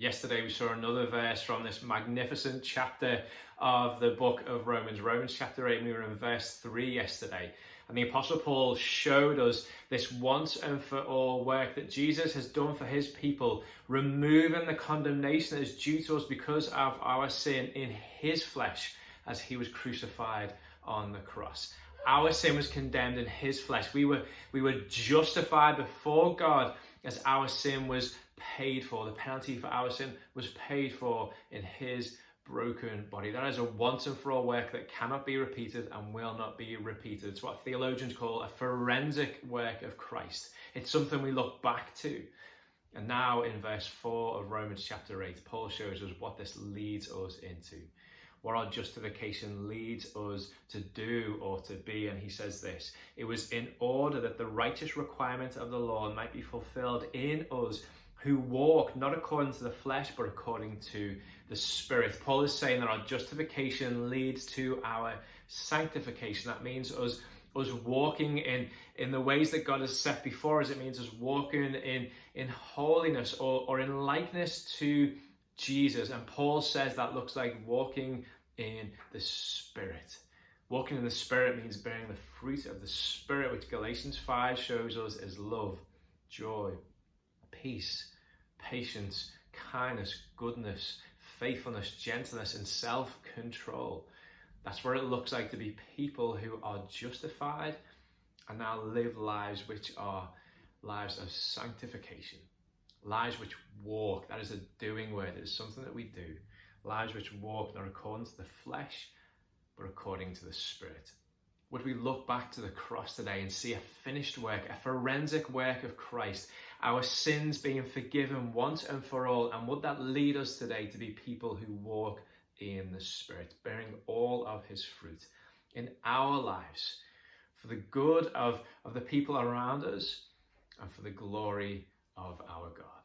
Yesterday we saw another verse from this magnificent chapter of the book of Romans, Romans chapter 8, and we were in verse 3 yesterday. And the Apostle Paul showed us this once and for all work that Jesus has done for his people, removing the condemnation that is due to us because of our sin in his flesh as he was crucified on the cross. Our sin was condemned in his flesh. We were justified before God as our sin was paid for. The penalty for our sin was paid for in his broken body. That is a once and for all work that cannot be repeated and will not be repeated. It's what theologians call a forensic work of Christ. It's something we look back to. And now in verse 4 of Romans chapter 8, Paul shows us what this leads us into, what our justification leads us to do or to be. And he says this: it was in order that the righteous requirement of the law might be fulfilled in us who walk not according to the flesh, but according to the Spirit. Paul is saying that our justification leads to our sanctification. That means us walking in the ways that God has set before us. It means us walking in holiness or in likeness to Jesus. And Paul says that looks like walking in the Spirit. Walking in the Spirit means bearing the fruit of the Spirit, which Galatians 5 shows us is love, joy, peace, patience, kindness, goodness, faithfulness, gentleness, and self-control. That's what it looks like to be people who are justified and now live lives which are lives of sanctification. Lives which walk, that is a doing word, it is something that we do. Lives which walk not according to the flesh, but according to the Spirit. Would we look back to the cross today and see a finished work, a forensic work of Christ, our sins being forgiven once and for all? And would that lead us today to be people who walk in the Spirit, bearing all of his fruit in our lives for the good of the people around us and for the glory of our God?